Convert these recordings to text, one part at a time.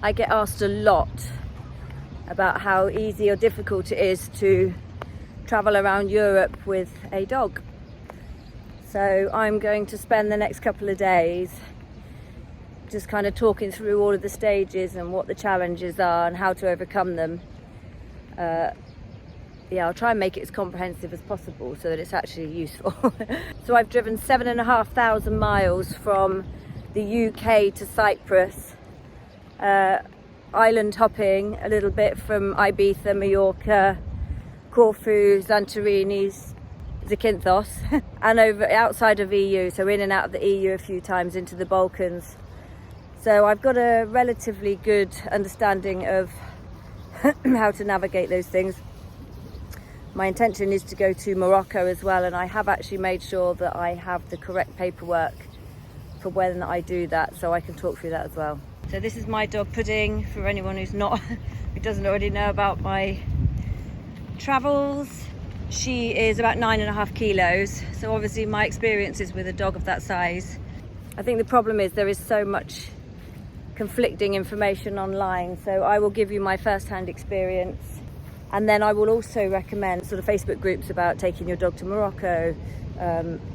I get asked a lot about how easy or difficult it is to travel around Europe with a dog. So I'm going to spend the next couple of days just kind of talking through all of the stages and what the challenges are and how to overcome them. I'll try and make it as comprehensive as possible so that it's actually useful. So I've driven 7,500 miles from the UK to Cyprus, island hopping a little bit from Ibiza, Mallorca, Corfu, Santorini, Zakynthos, and over outside of EU, so in and out of the EU a few times into the Balkans. So I've got a relatively good understanding of how to navigate those things. My intention is to go to Morocco as well, and I have actually made sure that I have the correct paperwork for when I do that, so I can talk through that as well. So this is my dog Pudding, for anyone who doesn't already know about my travels. She is about 9.5 kilos, so obviously my experiences with a dog of that size. I think the problem is there is so much conflicting information online, so I will give you my first-hand experience, and then I will also recommend sort of Facebook groups about taking your dog to Morocco,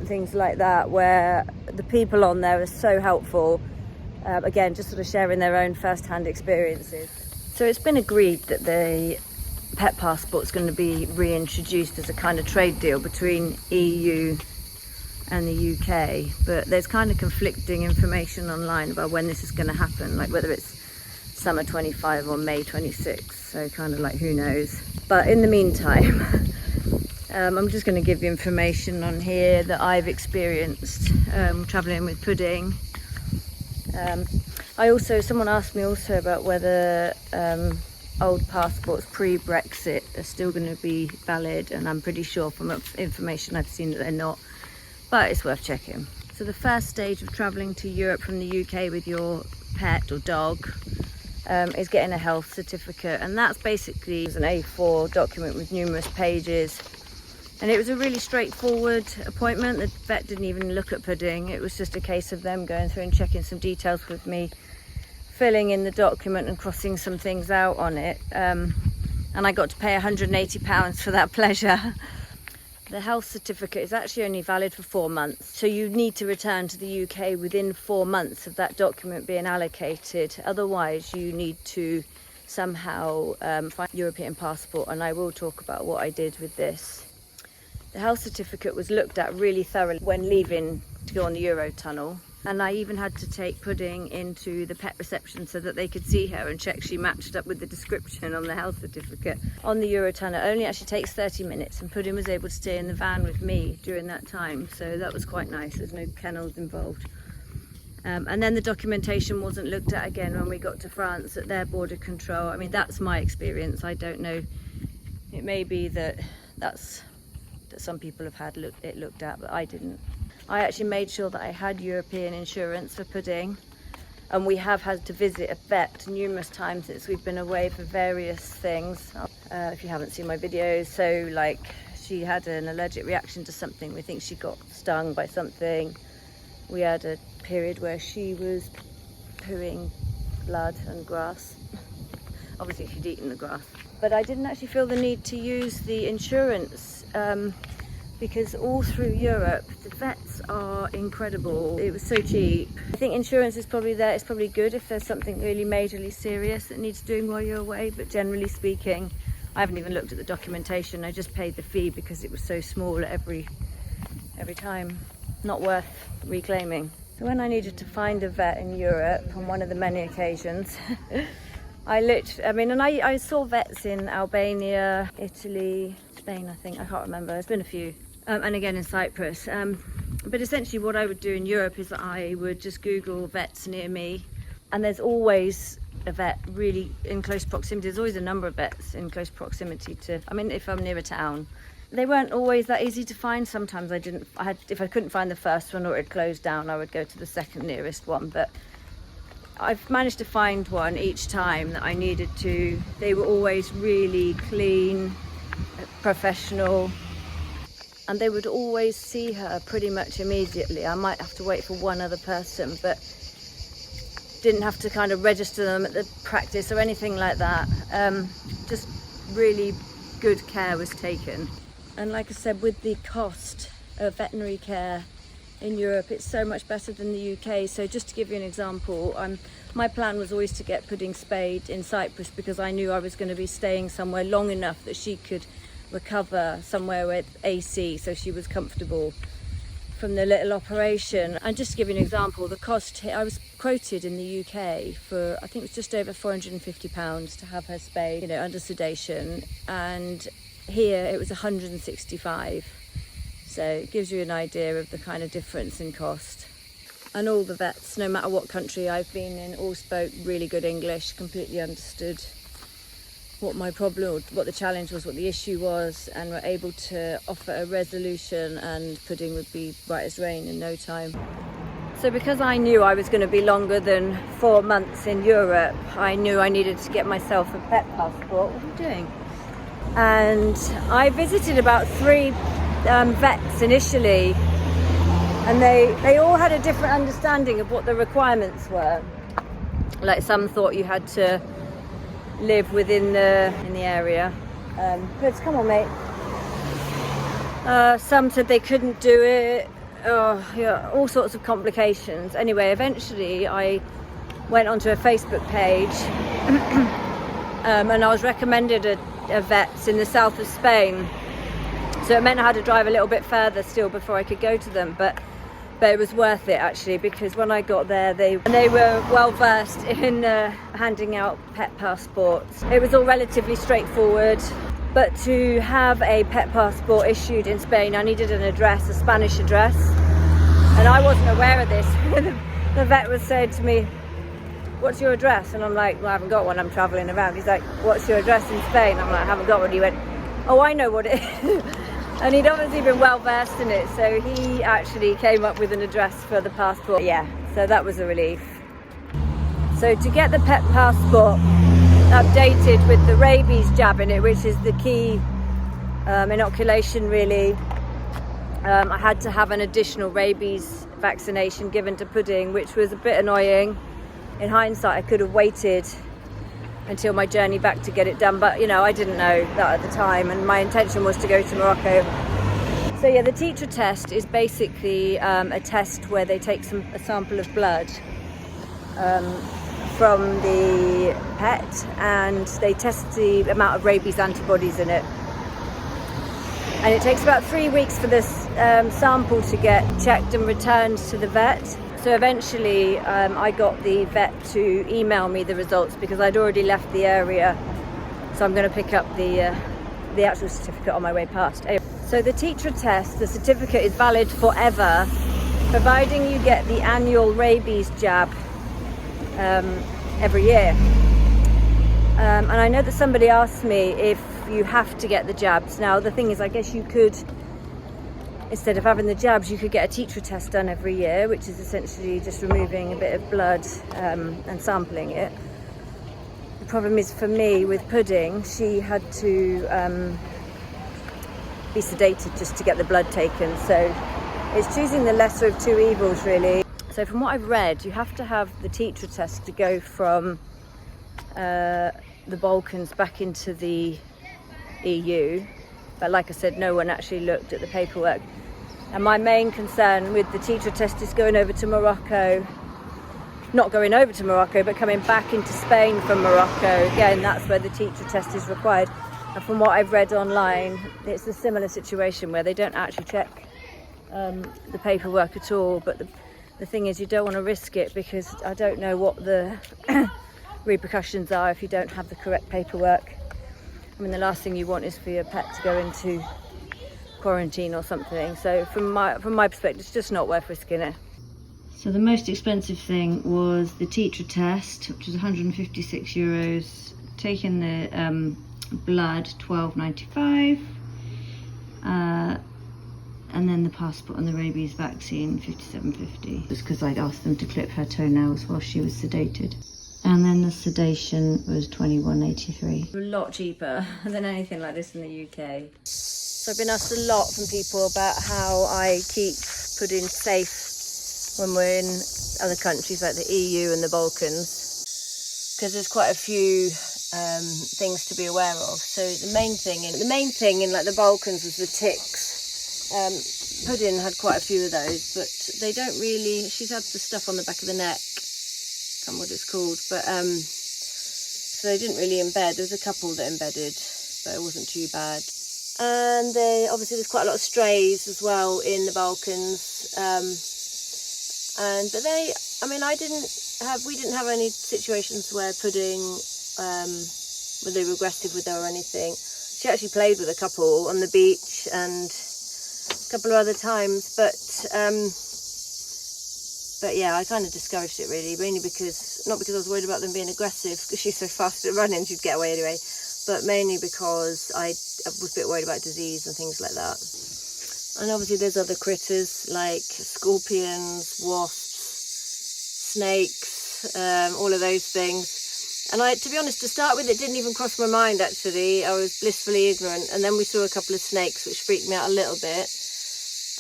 things like that, where the people on there are so helpful. Again, just sort of sharing their own first-hand experiences. So it's been agreed that the pet passport is going to be reintroduced as a kind of trade deal between EU and the UK, but there's kind of conflicting information online about when this is going to happen, like whether it's summer 25 or May 26, so kind of like who knows. But in the meantime, I'm just going to give you information on here that I've experienced travelling with Pudding. Someone asked me also about whether old passports pre-Brexit are still going to be valid, and I'm pretty sure from information I've seen that they're not, but it's worth checking. So the first stage of travelling to Europe from the UK with your pet or dog is getting a health certificate, and that's basically an A4 document with numerous pages. And it was a really straightforward appointment. The vet didn't even look at Pudding. It was just a case of them going through and checking some details with me, filling in the document and crossing some things out on it. And I got to pay £180 for that pleasure. The health certificate is actually only valid for 4 months. So you need to return to the UK within 4 months of that document being allocated. Otherwise, you need to somehow find a European passport. And I will talk about what I did with this. The health certificate was looked at really thoroughly when leaving to go on the Eurotunnel, and I even had to take Pudding into the pet reception so that they could see her and check she matched up with the description on the health certificate. On the Eurotunnel, it only actually takes 30 minutes, and Pudding was able to stay in the van with me during that time, so that was quite nice. There's no kennels involved. And then the documentation wasn't looked at again when we got to France at their border control. I mean, that's my experience. I don't know. It may be that some people have had it looked at, but I didn't. I actually made sure that I had European insurance for Pudding, and we have had to visit a vet numerous times since we've been away for various things. If you haven't seen my videos, so like she had an allergic reaction to something. We think she got stung by something. We had a period where she was pooing blood and grass. Obviously she'd eaten the grass. But I didn't actually feel the need to use the insurance because all through Europe the vets are incredible. It was so cheap. I think insurance is probably there. It's probably good if there's something really majorly serious that needs doing while you're away, but generally speaking, I haven't even looked at the documentation. I just paid the fee because it was so small every time. Not worth reclaiming. So when I needed to find a vet in Europe on one of the many occasions, I saw vets in Albania, Italy, Spain, I think. I can't remember. There's been a few. And again in Cyprus. But essentially what I would do in Europe is that I would just Google vets near me. And there's always a vet really in close proximity. There's always a number of vets in close proximity if I'm near a town. They weren't always that easy to find. Sometimes if I couldn't find the first one or it closed down, I would go to the second nearest one. But I've managed to find one each time that I needed to. They were always really clean, professional, and they would always see her pretty much immediately. I might have to wait for one other person, but Didn't have to kind of register them at the practice or anything like that. Just really good care was taken. And like I said, with the cost of veterinary care in Europe, it's so much better than the UK. So just to give you an example, my plan was always to get Pudding spayed in Cyprus because I knew I was going to be staying somewhere long enough that she could recover somewhere with AC, so she was comfortable from the little operation. And just to give you an example, the cost, I was quoted in the UK for, I think it was just over £450 to have her spayed, you know, under sedation, and here it was 165. So it gives you an idea of the kind of difference in cost. And all the vets, no matter what country I've been in, all spoke really good English, completely understood what my problem, what the challenge was, what the issue was, and were able to offer a resolution, and Pudding would be right as rain in no time. So because I knew I was going to be longer than 4 months in Europe, I knew I needed to get myself a pet passport. What are you doing? And I visited about 3 vets initially, and they all had a different understanding of what the requirements were. Like, some thought you had to live within in the area. Let's come on, mate. Some said they couldn't do it. Oh, yeah, all sorts of complications. Anyway, eventually I went onto a Facebook page and I was recommended a vet in the south of Spain. So it meant I had to drive a little bit further still before I could go to them, but it was worth it actually, because when I got there they were well versed in handing out pet passports. It was all relatively straightforward, but to have a pet passport issued in Spain I needed an address, a Spanish address, and I wasn't aware of this. The vet was saying to me, "What's your address?" And I'm like, "Well, I haven't got one, I'm travelling around." He's like, "What's your address in Spain?" I'm like, "I haven't got one." He went, "Oh, I know what it is." And he'd obviously been well versed in it, so he actually came up with an address for the passport. Yeah, so that was a relief. So to get the pet passport updated with the rabies jab in it, which is the key inoculation really, I had to have an additional rabies vaccination given to Pudding, which was a bit annoying. In hindsight, I could have waited until my journey back to get it done, but you know, I didn't know that at the time, and my intention was to go to Morocco. So yeah, the titre test is basically a test where they take a sample of blood from the pet, and they test the amount of rabies antibodies in it. And it takes about 3 weeks for this sample to get checked and returned to the vet. So eventually I got the vet to email me the results because I'd already left the area. So I'm going to pick up the actual certificate on my way past. Anyway, so the titre test, the certificate is valid forever, providing you get the annual rabies jab every year. And I know that somebody asked me if you have to get the jabs. Now the thing is, I guess you could, instead of having the jabs, you could get a titre test done every year, which is essentially just removing a bit of blood and sampling it. The problem is, for me, with Pudding, she had to be sedated just to get the blood taken. So it's choosing the lesser of two evils, really. So from what I've read, you have to have the titre test to go from the Balkans back into the EU. But like I said, no one actually looked at the paperwork. And my main concern with the titre test is going over to Morocco. Not going over to Morocco, but coming back into Spain from Morocco. Again, that's where the titre test is required. And from what I've read online, it's a similar situation where they don't actually check the paperwork at all. But the thing is, you don't want to risk it, because I don't know what the repercussions are if you don't have the correct paperwork. I mean, the last thing you want is for your pet to go into quarantine or something. So from my perspective, it's just not worth risking it. So the most expensive thing was the titre test, which was €156. Taking the blood, £12.95. And then the passport and the rabies vaccine, £57.50. Just because I'd asked them to clip her toenails while she was sedated. And then the sedation was £21.83. A lot cheaper than anything like this in the UK. So I've been asked a lot from people about how I keep Pudding safe when we're in other countries like the EU and the Balkans, because there's quite a few things to be aware of. So the main thing in like the Balkans was the ticks. Puddin had quite a few of those, but they don't really. She's had the stuff on the back of the neck. I can't remember what it's called, but so they didn't really embed. There was a couple that embedded, but it wasn't too bad. And obviously there's quite a lot of strays as well in the Balkans. But they, I mean, we didn't have any situations where Pudding, where they were aggressive with her or anything. She actually played with a couple on the beach and a couple of other times, but yeah, I kind of discouraged it really, mainly because, not because I was worried about them being aggressive, because she's so fast at running, she'd get away anyway, but mainly because I was a bit worried about disease and things like that. And obviously there's other critters like scorpions, wasps, snakes, all of those things. And to be honest, to start with, it didn't even cross my mind actually. I was blissfully ignorant. And then we saw a couple of snakes, which freaked me out a little bit.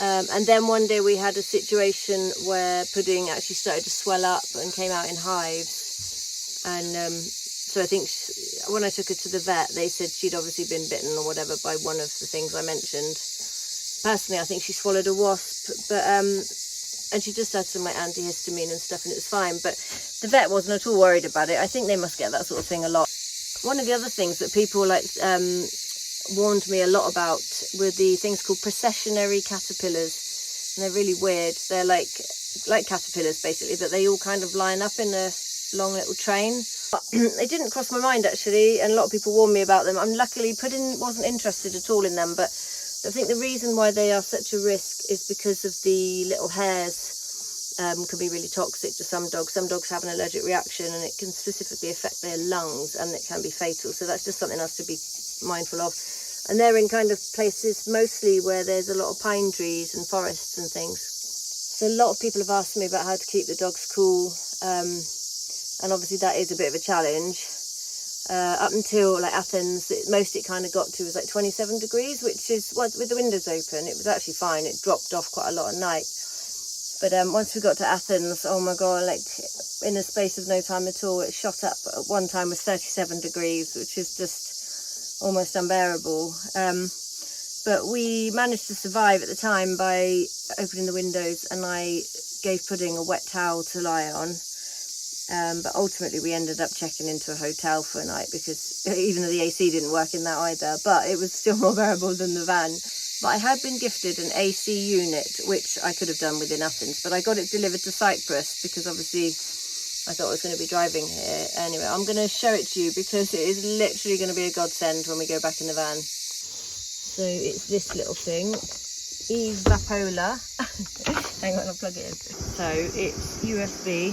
And then one day we had a situation where Pudding actually started to swell up and came out in hives. And so I think when I took her to the vet, they said she'd obviously been bitten or whatever by one of the things I mentioned. Personally, I think she swallowed a wasp, but and she just had some like antihistamine and stuff, and it was fine. But the vet wasn't at all worried about it. I think they must get that sort of thing a lot. One of the other things that people like warned me a lot about were the things called processionary caterpillars, and they're really weird. They're like caterpillars basically, but they all kind of line up in a long little train. It didn't cross my mind actually, and a lot of people warned me about them. Luckily Puddin wasn't interested at all in them, but I think the reason why they are such a risk is because of the little hairs. Can be really toxic to some dogs. Some dogs have an allergic reaction, and it can specifically affect their lungs, and it can be fatal. So that's just something else to be mindful of. And they're in kind of places mostly where there's a lot of pine trees and forests and things. So a lot of people have asked me about how to keep the dogs cool, and obviously that is a bit of a challenge. Up until like Athens, most it kind of got to was like 27 degrees, which is, with the windows open, it was actually fine. It dropped off quite a lot at night. But once we got to Athens, oh my God, like in the space of no time at all, it shot up at one time was 37 degrees, which is just almost unbearable. But we managed to survive at the time by opening the windows, and I gave Pudding a wet towel to lie on. But ultimately we ended up checking into a hotel for a night, because even though the AC didn't work in that either, but it was still more bearable than the van. But I had been gifted an AC unit, which I could have done within Athens, but I got it delivered to Cyprus because obviously I thought I was going to be driving here. Anyway, I'm going to show it to you because it is literally going to be a godsend when we go back in the van. So it's this little thing, Evapolar. Hang on, I'll plug it in. So it's USB.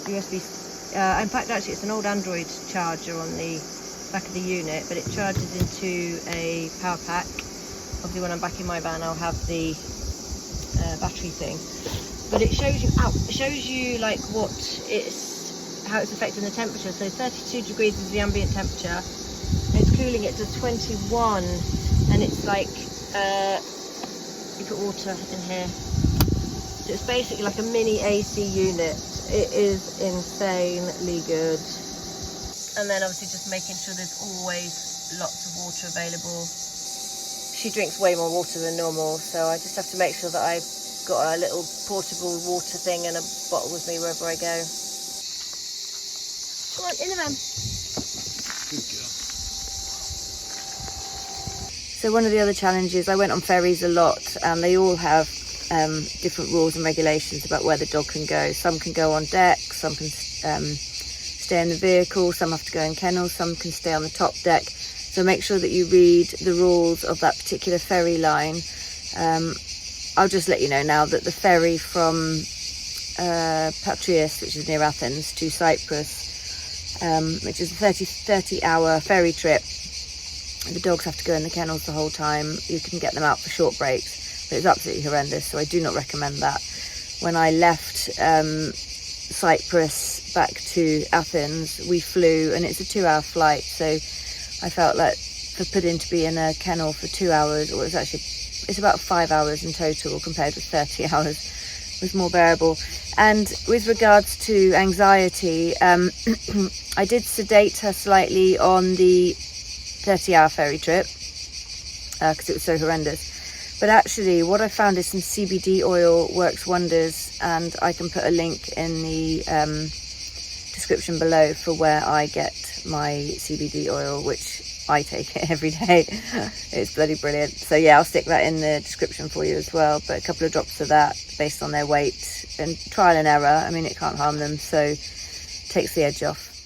In fact, actually, it's an old Android charger on the back of the unit, but it charges into a power pack. Obviously, when I'm back in my van, I'll have the battery thing. But it shows you like how it's affecting the temperature. So 32 degrees is the ambient temperature, and it's cooling it to 21, and it's like you put water in here. So it's basically like a mini AC unit. It is insanely good. And then obviously just making sure there's always lots of water available. She drinks way more water than normal, so I just have to make sure that I've got a little portable water thing and a bottle with me wherever I go. Come on, in the van. Good girl. So one of the other challenges, I went on ferries a lot, and they all have different rules and regulations about where the dog can go. Some can go on deck, some can stay in the vehicle, some have to go in kennels, some can stay on the top deck. So make sure that you read the rules of that particular ferry line. I'll just let you know now that the ferry from Patras, which is near Athens, to Cyprus, which is a 30-hour ferry trip, the dogs have to go in the kennels the whole time. You can get them out for short breaks, but it's absolutely horrendous, so I do not recommend that. When I left Cyprus back to Athens, we flew, and it's a 2-hour flight, so I felt like for Puddin to be in a kennel for 2 hours, or it's about 5 hours in total compared with 30 hours. was more bearable. And with regards to anxiety, I did sedate her slightly on the 30-hour ferry trip because it was so horrendous. But actually what I found is some CBD oil works wonders, and I can put a link in the description below for where I get my CBD oil, which I take it every day. It's bloody brilliant. So yeah, I'll stick that in the description for you as well, but a couple of drops of that based on their weight and trial and error. I mean, it can't harm them, so takes the edge off.